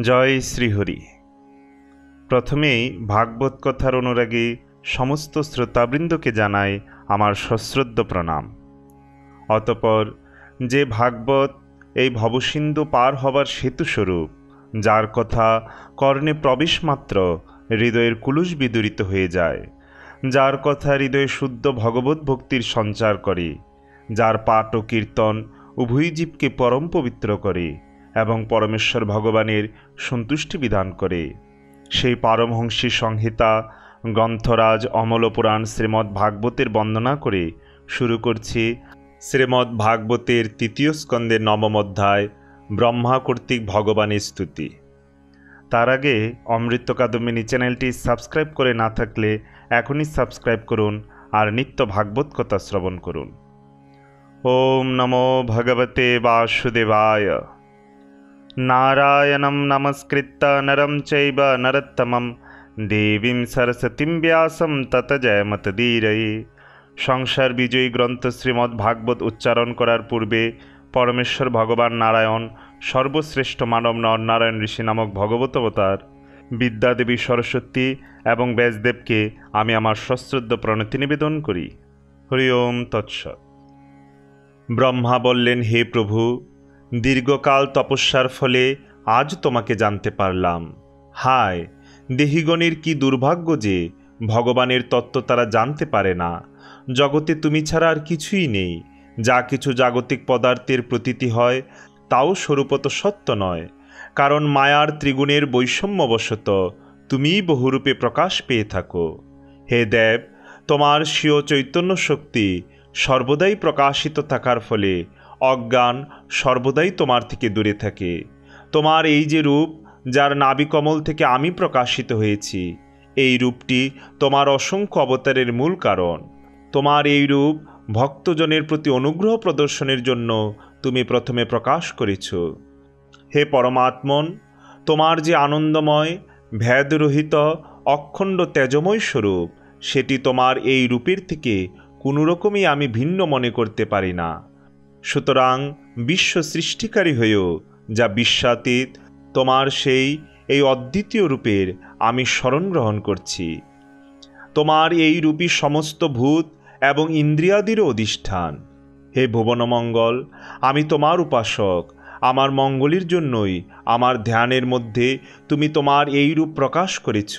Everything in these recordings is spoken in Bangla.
জয় শ্রীহরি। প্রথমেই ভাগবত কথার অনুরাগী সমস্ত শ্রোতাবৃন্দকে জানাই আমার সশ্রদ্ধ প্রণাম। অতঃপর যে ভাগবত এই ভবসিন্ধু পার হবার সেতুস্বরূপ, যার কথা কর্ণে প্রবেশ মাত্র হৃদয়ের কুলুষ বিদূরিত হয়ে যায়, যার কথা হৃদয়ে শুদ্ধ ভগবত ভক্তির সঞ্চার করে, যার পাঠ ও কীর্তন উভয় জীবকে পরম পবিত্র করে এবং পরমেশ্বর ভগবানের সন্তুষ্টি বিধান করে, সেই পারমহংসী সংহিতা গ্রন্থরাজ অমল পুরাণ শ্রীমদ্ ভাগবতের বন্দনা করে শুরু করছি শ্রীমদ্ ভাগবতের তৃতীয় স্কন্দের নবম অধ্যায় ব্রহ্মা কর্তৃক ভগবানের স্তুতি। তার আগে অমৃত কাদম্বিনী চ্যানেলটি সাবস্ক্রাইব করে না থাকলে এখনই সাবস্ক্রাইব করুন আর নিত্য ভাগবত কথা শ্রবণ করুন। ওম নমো ভগবতে বাসুদেবায়। নারায়ণং নমস্কৃত্য নরং চৈব নরোত্তমং দেবীং সরস্বতীং ব্যাসং ততো জয়মুদীরয়ে। সংসার বিজয়ী গ্রন্থ শ্রীমদ্ ভাগবত উচ্চারণ করার পূর্বে পরমেশ্বর ভগবান নারায়ণ সর্বশ্রেষ্ঠ মানব নরনারায়ণ ঋষি নামক ভগবত অবতার বিদ্যাদেবী সরস্বতী এবং ব্যাসদেবকে আমি আমার সশ্রদ্ধ প্রণতি নিবেদন করি। হরি ওম তৎসৎ। ব্রহ্মা বললেন, হে প্রভু, দীর্ঘকাল তপস্যার ফলে আজ তোমাকে জানতে পারলাম। হায়, দেহিগণের কি দুর্ভাগ্য যে ভগবানের তত্ত্ব তারা জানতে পারে না। জগতে তুমি ছাড়া আর কিছুই নেই। যা কিছু জাগতিক পদার্থের প্রতীতি হয় তাও স্বরূপত সত্য নয়, কারণ মায়ার ত্রিগুণের বৈষম্যবশত তুমিই বহুরূপে প্রকাশ পেয়ে থাকো। হে দেব, তোমার স্বীয় চৈতন্য শক্তি সর্বদাই প্রকাশিত থাকার ফলে অজ্ঞান সর্বদাই তোমার থেকে দূরে থাকে। তোমার এই যে রূপ, যার নাভিকমল থেকে আমি প্রকাশিত হয়েছি, এই রূপটি তোমার অসংখ্য অবতারের মূল কারণ। তোমার এই রূপ ভক্তজনের প্রতি অনুগ্রহ প্রদর্শনের জন্য তুমি প্রথমে প্রকাশ করেছ। হে পরমাত্মন, তোমার যে আনন্দময় ভেদরহিত অখণ্ড তেজময় স্বরূপ, সেটি তোমার এই রূপের থেকে কোনো রকমই আমি ভিন্ন মনে করতে পারি না। সুতরাং বিশ্ব সৃষ্টিকারী হয়েও যা বিশ্বাতীত, তোমার এই অদ্বিতীয় রূপের আমি শরণ গ্রহণ করছি। তোমার এই রূপই সমস্ত ভূত এবং ইন্দ্রিয়াদিরও অধিষ্ঠান। হে ভুবনমঙ্গল, আমি তোমার উপাসক। আমার মঙ্গলের জন্যই আমার ধ্যানের মধ্যে তুমি তোমার এই রূপ প্রকাশ করেছ।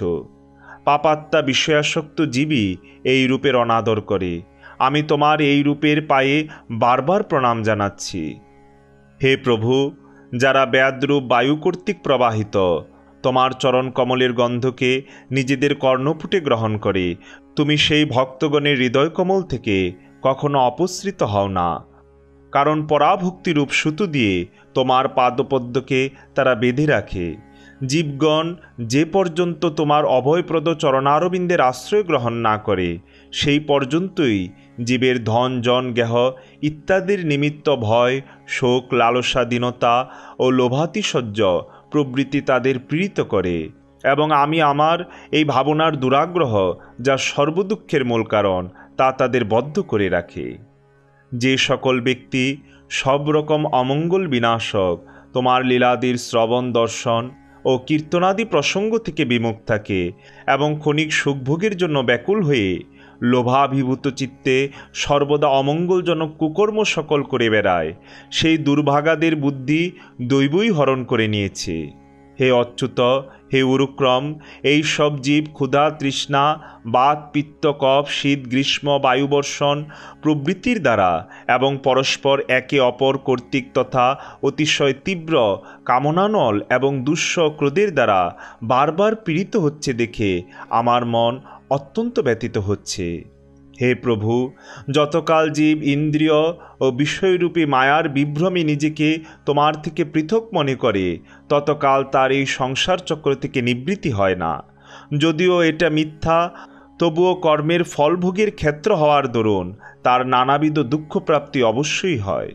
পাপাত্মা বিষয়াসক্ত জীবই এই রূপের অনাদর করে। আমি তোমার এই রূপের পায়ে বারবার প্রণাম জানাচ্ছি। হে প্রভু, যারা ব্যাদরূপ বায়ু কর্তৃক প্রবাহিত তোমার চরণ কমলের গন্ধকে নিজেদের কর্ণপুটে গ্রহণ করে, তুমি সেই ভক্তগণের হৃদয় কমল থেকে কখনো অপসৃত হও না। কারণ পরাভক্তিরূপ সুতো দিয়ে তোমার পাদপদ্মকে তারা বেঁধে রাখে। জীবগণ যে পর্যন্ত তোমার অভয়প্রদ চরণারবিন্দের আশ্রয় গ্রহণ না করে, সেই পর্যন্তই জীবের ধন জন গেহ ইত্যাদির নিমিত্ত ভয়, শোক, লালসা, দীনতা ও লোভাতিশয্য প্রবৃত্তি তাদের পীড়িত করে। এবং আমি আমার এই ভাবনার দুরাগ্রহ, যা সর্বদুঃখের মূল কারণ, তা তাদের বদ্ধ করে রাখে। যে সকল ব্যক্তি সব রকম অমঙ্গল বিনাশক তোমার লীলাদির শ্রবণ, দর্শন ও কীর্তনাদি প্রসঙ্গ থেকে বিমুখ থাকে এবং ক্ষণিক সুখভোগের জন্য ব্যাকুল হয়ে লোভাভিভূত চিত্তে সর্বদা অমঙ্গলজনক কুকর্ম সকল করে বেড়ায়, সেই দুর্ভাগাদের বুদ্ধি দৈবই হরণ করে নিয়েছে। হে অচ্যুত, হে উরুক্রম, এই সব জীব ক্ষুধা, তৃষ্ণা, বাত, পিত্ত, কফ, শীত, গ্রীষ্ম, বায়ুবর্ষণ প্রভৃতির দ্বারা এবং পরস্পর একে অপর কর্তৃক তথা অতিশয় তীব্র কামনানল এবং দুঃস্ব ক্রোধের দ্বারা বারবার পীড়িত হচ্ছে দেখে আমার মন অত্যন্ত ব্যথিত হচ্ছে। হে প্রভু, যতকাল জীব ইন্দ্রিয় ও বিষয়রূপী মায়ার বিভ্রমে নিজেকে তোমার থেকে পৃথক মনে করে, ততকাল তার এই সংসার চক্র থেকে নিবৃত্তি হয় না। যদিও এটা মিথ্যা, তবুও কর্মের ফলভোগের ক্ষেত্র হওয়ার দরুন তার নানাবিধ দুঃখপ্রাপ্তি অবশ্যই হয়।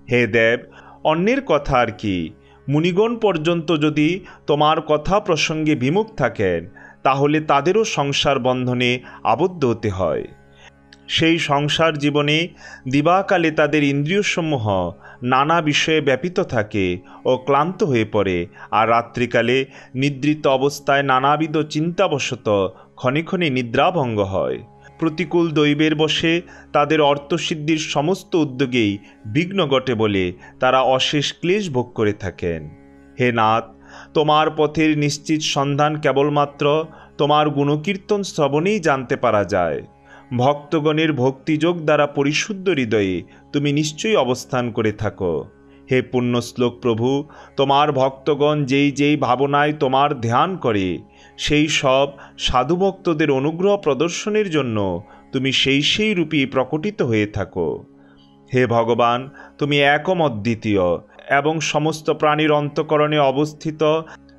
হে দেব, অন্যের কথা আর কি, মুনিগণ পর্যন্ত যদি তোমার কথা প্রসঙ্গে বিমুখ থাকেন, তাহলে তাদেরও সংসার বন্ধনে আবদ্ধ হতে হয়। সেই সংসার জীবনে দিবাকালে তাদের ইন্দ্রিয়সমূহ নানা বিষয়ে ব্যাপিত থাকে ও ক্লান্ত হয়ে পড়ে, আর রাত্রিকালে নিদ্রিত অবস্থায় নানাবিধ চিন্তাবশত ক্ষণে ক্ষণে নিদ্রাভঙ্গ হয়। প্রতিকূল দৈবের বশে তাদের অর্থসিদ্ধির সমস্ত উদ্যোগেই বিঘ্ন ঘটে বলে তারা অশেষ ক্লেশ ভোগ করে থাকেন। হে নাথ, তোমার পথের নিশ্চিত সন্ধান কেবলমাত্র তোমার গুণকীর্তন শ্রবণেই জানতে পারা যায়। ভক্তগণের ভক্তিযোগ দ্বারা পরিশুদ্ধ হৃদয়ে তুমি নিশ্চয়ই অবস্থান করে থাকো। হে পুণ্যশ্লোক প্রভু, তোমার ভক্তগণ যেই যেই ভাবনায় তোমার ধ্যান করে, সেই সব সাধুভক্তদের অনুগ্রহ প্রদর্শনের জন্য তুমি সেই রূপে প্রকটিত হয়ে থাকো। হে ভগবান, তুমি একম অদ্বিতীয় এবং সমস্ত প্রাণীর অন্তঃকরণে অবস্থিত,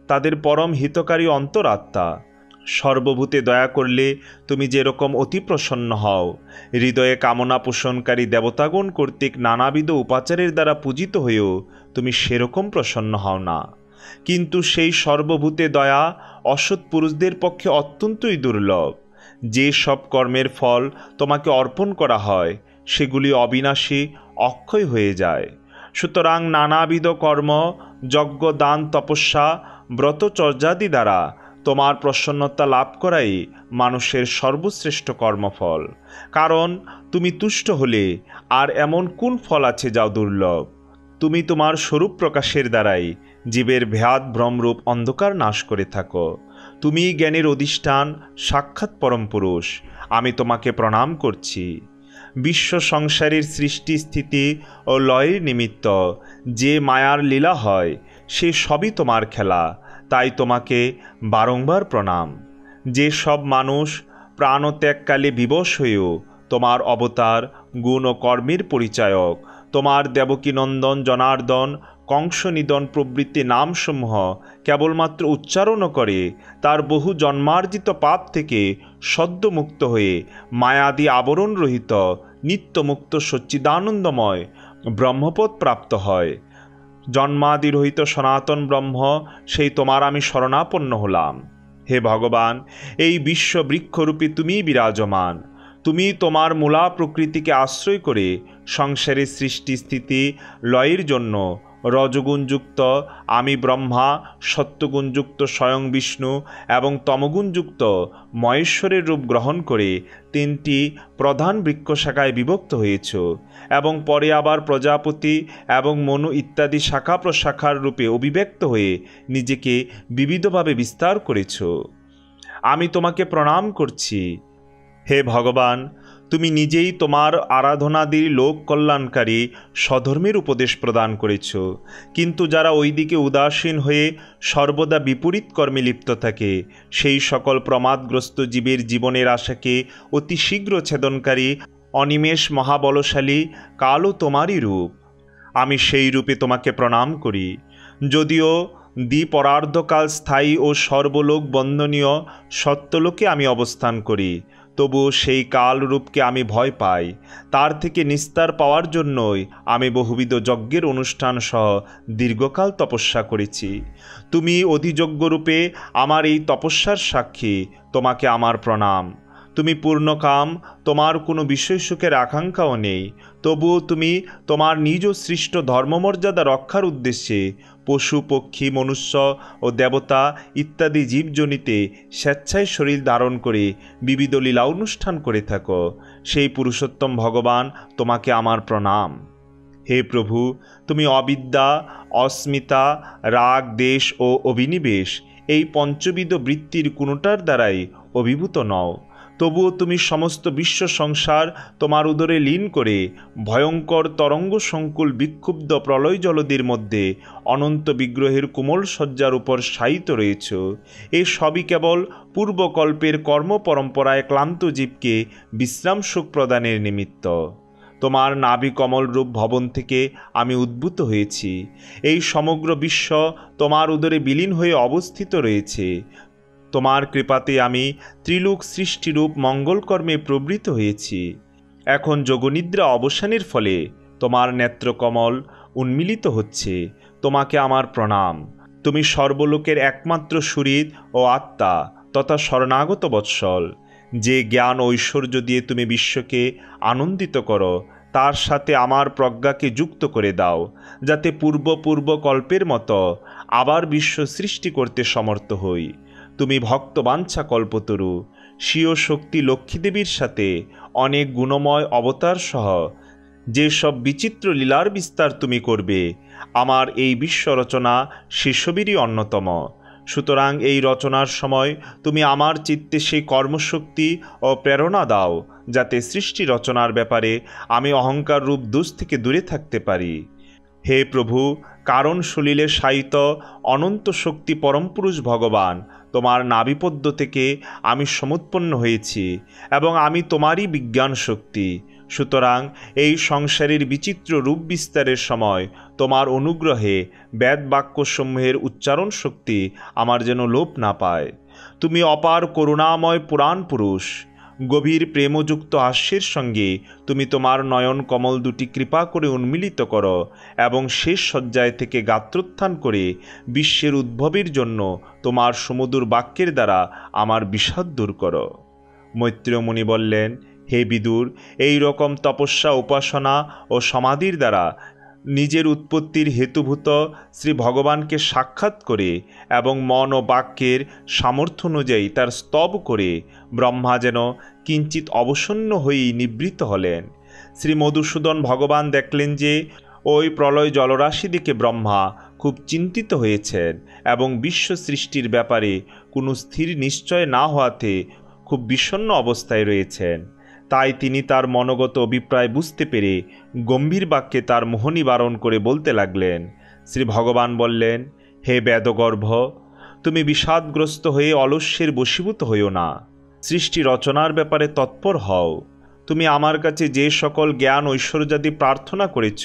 তাদের পরম হিতকারী অন্তরাত্মা। সর্বভূতে দয়া করলে তুমি যেরকম অতি প্রসন্ন হও, হৃদয়ে কামনা পোষণকারী দেবতাগণ কর্তৃক নানাবিধ উপাচারের দ্বারা পূজিত হয়েও তুমি সেরকম প্রসন্ন হও না। কিন্তু সেই সর্বভূতে দয়া অসৎ পুরুষদের পক্ষে অত্যন্তই দুর্লভ। যে সব কর্মের ফল তোমাকে অর্পণ করা হয় সেগুলি অবিনাশী, অক্ষয় হয়ে যায়। সুতরাং নানাবিধ কর্ম, যজ্ঞ, দান, তপস্যা, ব্রতচর্যাদি দ্বারা তোমার প্রসন্নতা লাভ করাই মানুষের সর্বশ্রেষ্ঠ কর্মফল। কারণ তুমি তুষ্ট হলে আর এমন কোন ফল আছে যা দুর্লভ? তুমি তোমার স্বরূপ প্রকাশের দ্বারাই জীবের ভ্যাদ ভ্রমরূপ অন্ধকার নাশ করে থাকো। তুমি জ্ঞানের অধিষ্ঠান, সাক্ষাৎ পরম পুরুষ। আমি তোমাকে প্রণাম করছি। বিশ্ব সংসারের সৃষ্টি, স্থিতি ও লয়ের নিমিত্ত যে মায়ার লীলা হয় সে সবই তোমার খেলা, তাই তোমাকে বারংবার প্রণাম। যে সব মানুষ প্রাণত্যাগকালে বিবশ হয়েও তোমার অবতার, গুণ ও কর্মের পরিচায়ক, তোমার দেবকীনন্দন, জনার্দন, কংসনিধন প্রভৃতি নামসমূহ কেবলমাত্র উচ্চারণও করে, তার বহু জন্মার্জিত পাপ থেকে সদ্য মুক্ত হয়ে মায়াদি আবরণ রহিত নিত্যমুক্ত সচ্চিদানন্দময় ব্রহ্মপদ প্রাপ্ত হয়। জন্মাদি রহিত সনাতন ব্রহ্ম, সেই তোমার আমি শরণাপন্ন হলাম। হে ভগবান, এই বিশ্ব বৃক্ষরূপে তুমিই বিরাজমান। তুমি তোমার মূলা প্রকৃতিকে আশ্রয় করে সংসারের সৃষ্টি, স্থিতি, লয়ের জন্য রজগুণযুক্ত আমি ব্রহ্মা, সত্যগুণযুক্ত স্বয়ং বিষ্ণু এবং তমগুণযুক্ত মহেশ্বরের রূপ গ্রহণ করে তিনটি প্রধান বৃক্ষ শাখায় বিভক্ত হয়েছ এবং পরে আবার প্রজাপতি এবং মনু ইত্যাদি শাখা প্রশাখার রূপে অভিব্যক্ত হয়ে নিজেকে বিবিধভাবে বিস্তার করেছ। আমি তোমাকে প্রণাম করছি। হে ভগবান, তুমি নিজেই তোমার আরাধনাদির লোক কল্যাণকারী স্বধর্মের উপদেশ প্রদান করেছ, কিন্তু যারা ওই দিকে উদাসীন হয়ে সর্বদা বিপরীত কর্মে লিপ্ত থাকে, সেই সকল প্রমাদগ্রস্ত জীবের জীবনের আশাকে অতি শীঘ্র ছেদনকারী অনিমেষ মহাবলশালী কালও তোমারই রূপ। আমি সেই রূপে তোমাকে প্রণাম করি। যদিও দ্বিপরার্ধকাল স্থায়ী ও সর্বলোক বন্দনীয় সত্যলোকে আমি অবস্থান করি, তবুও সেই কালরূপকে আমি ভয় পাই। তার থেকে নিস্তার পাওয়ার জন্যই আমি বহুবিধ যজ্ঞের অনুষ্ঠান সহ দীর্ঘকাল তপস্যা করেছি। তুমি অধিযজ্ঞরূপে আমার এই তপস্যার সাক্ষী, তোমাকে আমার প্রণাম। তুমি পূর্ণকাম, তোমার কোনো বিষয় সুখের আকাঙ্ক্ষাও নেই, তবুও তুমি তোমার নিজ সৃষ্ট ধর্মমর্যাদা রক্ষার উদ্দেশ্যে পশু, পক্ষী, মনুষ্য ও দেবতা ইত্যাদি জীবজনিতে স্বেচ্ছায় শরীর ধারণ করে বিবিধ লীলা অনুষ্ঠান করে থাকো। সেই পুরুষোত্তম ভগবান, তোমাকে আমার প্রণাম। হে প্রভু, তুমি অবিদ্যা, অস্মিতা, রাগ, দেশ ও অভিনিবেশ এই পঞ্চবিধ বৃত্তির কোনোটার দ্বারাই অভিভূত নও, তবুও তুমি সমস্ত বিশ্ব সংসার তোমার উদরে লীন করে ভয়ঙ্কর তরঙ্গ সংকুল বিক্ষুব্ধ প্রলয় জলদির মধ্যে অনন্ত বিগ্রহের কোমল শয্যার উপর শায়িত রয়েছ। এ সবই কেবল পূর্বকল্পের কর্ম পরম্পরায় ক্লান্ত জীবকে বিশ্রাম সুখ প্রদানের নিমিত্ত। তোমার নাভি কমল রূপ ভবন থেকে আমি উদ্ভূত হয়েছি। এই সমগ্র বিশ্ব তোমার উদরে বিলীন হয়ে অবস্থিত রয়েছে। তোমার কৃপাতে আমি ত্রিলোক সৃষ্টিরূপ মঙ্গলকর্মে প্রবৃত্ত হয়েছি। এখন যোগনিদ্রা অবসানের ফলে তোমার নেত্রকমল উন্মিলিত হচ্ছে। তোমাকে আমার প্রণাম। তুমি সর্বলোকের একমাত্র সুহৃদ ও আত্মা তথা শরণাগত বৎসল। যে জ্ঞান ঐশ্বর্য দিয়ে তুমি বিশ্বকে আনন্দিত করো, তার সাথে আমার প্রজ্ঞাকে যুক্ত করে দাও, যাতে পূর্ব কল্পের মতো আবার বিশ্ব সৃষ্টি করতে সমর্থ হই। তুমি ভক্তবাঞ্ছা কল্পতরু, স্বীয় শক্তি লক্ষ্মীদেবীর সাথে অনেক গুণময় অবতার সহ যেসব বিচিত্র লীলার বিস্তার তুমি করবে, আমার এই বিশ্ব রচনা সেসবেরই অন্যতম। সুতরাং এই রচনার সময় তুমি আমার চিত্তে সেই কর্মশক্তি ও প্রেরণা দাও, যাতে সৃষ্টি রচনার ব্যাপারে আমি অহংকার রূপ দোষ থেকে দূরে থাকতে পারি। হে প্রভু, কারণ সলিলে শায়িত অনন্ত শক্তি পরমপুরুষ ভগবান, তোমার নাভিপদ্য থেকে আমি সমুৎপন্ন হয়েছি এবং আমি তোমারই বিজ্ঞান শক্তি। সুতরাং এই সংসারের বিচিত্র রূপ বিস্তারের সময় তোমার অনুগ্রহে বেদ বাক্যসমূহের উচ্চারণ শক্তি আমার যেন লোপ না পায়। তুমি অপার করুণাময় পুরাণ পুরুষ। গভীর প্রেমযুক্ত হাস্যের সঙ্গে তুমি তোমার নয়ন কমল দুটি কৃপা করে উন্মিলিত করো এবং শেষ শয্যায় থেকে গাত্রোত্থান করে বিশ্বের উদ্ভবের জন্য তোমার সমুদূর বাক্যের দ্বারা আমার বিষাদ দূর করো। মৈত্রেয় মুনি বললেন, হে বিদুর, এই রকম তপস্যা, উপাসনা ও সমাধির দ্বারা নিজের উৎপত্তির হেতুভূত শ্রী ভগবানকে সাক্ষাৎ করে এবং মন ও বাক্যের সামর্থ্য অনুযায়ী তার স্তব করে ব্রহ্মা যেন কিঞ্চিত অবসন্ন হয়েই নিবৃত্ত হলেন। শ্রী মধুসূদন ভগবান দেখলেন যে ওই প্রলয় জলরাশি দিকে ব্রহ্মা খুব চিন্তিত হয়েছেন এবং বিশ্ব সৃষ্টির ব্যাপারে কোনো স্থির নিশ্চয় না হওয়াতে খুব বিষণ্ণ অবস্থায় রয়েছেন। তাই তিনি তার মনোগত অভিপ্রায় বুঝতে পেরে গম্ভীর বাক্যে তার মোহ নিবারণ করে বলতে লাগলেন। শ্রী ভগবান বললেন, হে বেদগর্ভ, তুমি বিষাদগ্রস্ত হয়ে অলস্যের বশীভূত হইও না, সৃষ্টি রচনার ব্যাপারে তৎপর হও। তুমি আমার কাছে যে সকল জ্ঞান ঐশ্বর্যাদি প্রার্থনা করেছ,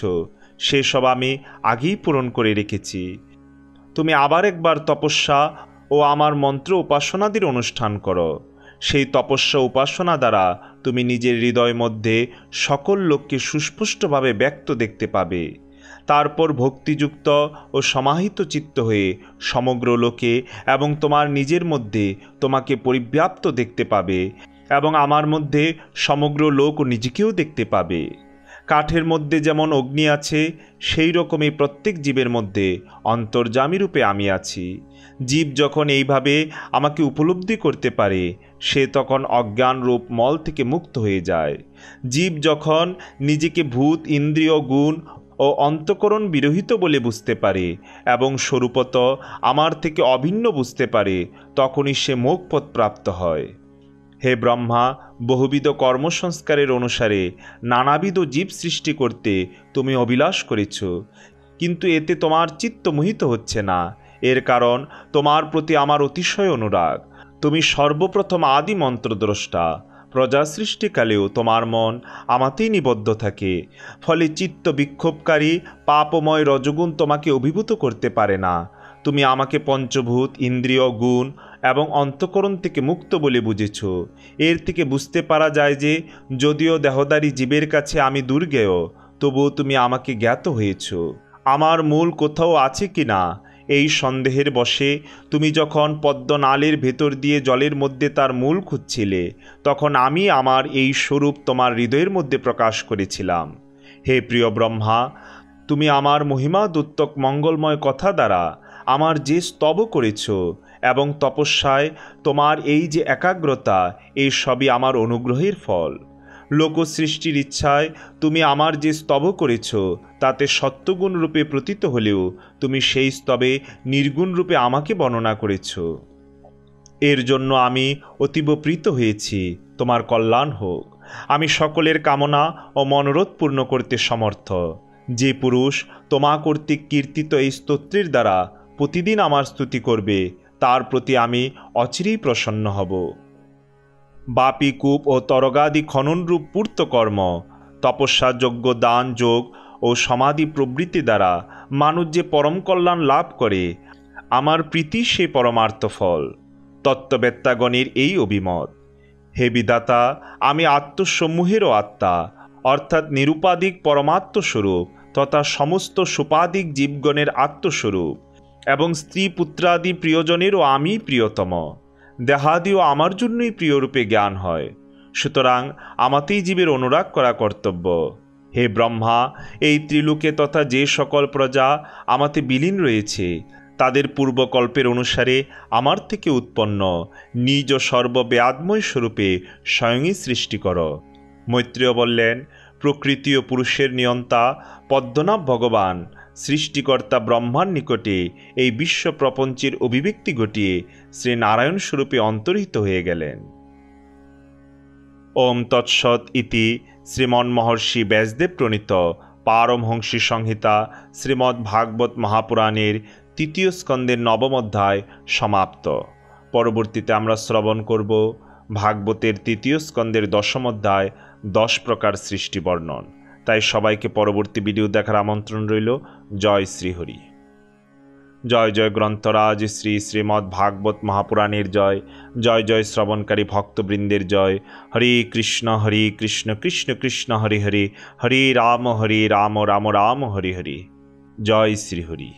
সেসব আমি আগেই পূরণ করে রেখেছি। তুমি আবার একবার তপস্যা ও আমার মন্ত্র উপাসনাদির অনুষ্ঠান করো। সেই তপস্যা উপাসনা দ্বারা তুমি নিজের হৃদয় মধ্যে সকল লোককে সুস্পষ্টভাবে ব্যক্ত দেখতে পাবে। তারপর ভক্তিযুক্ত ও সমাহিত চিত্ত হয়ে সমগ্র লোকে এবং তোমার নিজের মধ্যে তোমাকে পরিব্যাপ্ত দেখতে পাবে এবং আমার মধ্যে সমগ্র লোক ও নিজেকেও দেখতে পাবে। কাঠের মধ্যে যেমন অগ্নি আছে, সেই রকমই প্রত্যেক জীবের মধ্যে অন্তর্যামী রূপে আমি আছি। জীব যখন এইভাবে আমাকে উপলব্ধি করতে পারে, সে তখন অজ্ঞান রূপ মল থেকে মুক্ত হয়ে যায়। জীব যখন নিজেকে ভূত, ইন্দ্রিয়, গুণ ও অন্তঃকরণ বিরহিত বলে বুঝতে পারে এবং স্বরূপত আমার থেকে অভিন্ন বুঝতে পারে, তখনই সে মোক্ষপথ প্রাপ্ত হয়। হে ব্রহ্মা, বহুবিধ কর্মসংস্কারের অনুসারে নানাবিধ জীব সৃষ্টি করতে তুমি অভিলাষ করেছ, কিন্তু এতে তোমার চিত্ত মোহিত হচ্ছে না। এর কারণ তোমার প্রতি আমার অতিশয় অনুরাগ। তুমি সর্বপ্রথম আদি মন্ত্রদ্রষ্টা। প্রজা সৃষ্টিকালেও তোমার মন আমাতেই নিবদ্ধ থাকে, ফলে চিত্ত বিক্ষোভকারী পাপময় রজগুণ তোমাকে অভিভূত করতে পারে না। তুমি আমাকে পঞ্চভূত, ইন্দ্রিয়, গুণ এবং অন্তঃকরণ থেকে মুক্ত বলে বুঝেছ। এর থেকে বুঝতে পারা যায় যে যদিও দেহদারী জীবের কাছে আমি দুর্জ্ঞেয়, তবুও তুমি আমাকে জ্ঞাত হয়েছ। আমার মূল কোথাও আছে কি না, এই সন্দেহের বশে তুমি যখন পদ্মনালের ভেতর দিয়ে জলের মধ্যে তার মূল খুঁজছিলে, তখন আমি আমার এই স্বরূপ তোমার হৃদয়ের মধ্যে প্রকাশ করেছিলাম। হে প্রিয় ব্রহ্মা, তুমি আমার মহিমা দুত্তক মঙ্গলময় কথা দ্বারা আমার যে স্তব করেছ এবং তপস্যায় তোমার এই যে একাগ্রতা, এই সবই আমার অনুগ্রহের ফল। লোকসৃষ্টির ইচ্ছায় তুমি আমার যে স্তব করেছ, তাতে সত্যগুণ রূপে প্রতীত হলেও তুমি সেই স্তবে নির্গুণ রূপে আমাকে বর্ণনা করেছ। এর জন্য আমি অতীব প্রীত হয়েছি। তোমার কল্যাণ হোক। আমি সকলের কামনা ও মনোরথ পূর্ণ করতে সমর্থ। যে পুরুষ তোমা কর্তৃক কীর্তিত এই স্তোত্রের দ্বারা প্রতিদিন আমার স্তুতি করবে, তার প্রতি আমি অচিরেই প্রসন্ন হব। বাপী কূপ ও তরগাদি খননরূপ পূর্তকর্ম, তপস্যা, যজ্ঞ, দান, যোগ ও সমাধি প্রবৃত্তি দ্বারা মানুষ যে পরম কল্যাণ লাভ করে, আমার প্রীতি সে পরমার্থ ফল। তত্ত্ববেত্তাগণের এই অভিমত। হে বিধাতা, আমি আত্মসমূহেরও আত্মা, অর্থাৎ নিরুপাধিক পরমাত্মস্বরূপ তথা সমস্ত সোপাধিক জীবগণের আত্মস্বরূপ এবং স্ত্রী পুত্রাদি প্রিয়জনেরও আমি প্রিয়তম। দেহাদিও আমার জন্যই প্রিয়রূপে জ্ঞান হয়। সুতরাং আমাতেই জীবের অনুরাগ করা কর্তব্য। হে ব্রহ্মা, এই ত্রিলোকে তথা যে সকল প্রজা আমাতে বিলীন রয়েছে, তাদের পূর্বকল্পের অনুসারে আমার থেকে উৎপন্ন নিজ সর্বব্যাদময় স্বরূপে স্বয়ংই সৃষ্টি কর। মৈত্রেয় বললেন, প্রকৃতি ও পুরুষের নিয়ন্তা পদ্মনাভ ভগবান সৃষ্টিকর্তা ব্রহ্মার নিকটে এই বিশ্ব প্রপঞ্চের অভিব্যক্তি ঘটিয়ে শ্রী নারায়ণ স্বরূপে অন্তর্হিত হয়ে গেলেন। ওম তৎসৎ ইতি শ্রীমন্মহর্ষি ব্যাসদেব প্রণীত পারমহংসী সংহিতা শ্রীমদ্ ভাগবত মহাপুরাণের ৩য় স্কন্দের ৯ম অধ্যায় সমাপ্ত। পরবর্তীতে আমরা শ্রবণ করব ভাগবতের ৩য় স্কন্দের ১০ম অধ্যায় ১০ প্রকার সৃষ্টি বর্ণন। তাই সবাইকে পরবর্তী ভিডিও দেখার আমন্ত্রণ রইল। জয় শ্রীহরি। জয় জয় গ্রন্থরাজ শ্রী শ্রীমদ্ ভাগবত মহাপুরাণের জয়। জয় জয় শ্রবণকারী ভক্তবৃন্দের জয়। হরে কৃষ্ণ কৃষ্ণ কৃষ্ণ হরে হরে, হরে রাম রাম রাম হরে হরে। জয় শ্রীহরি।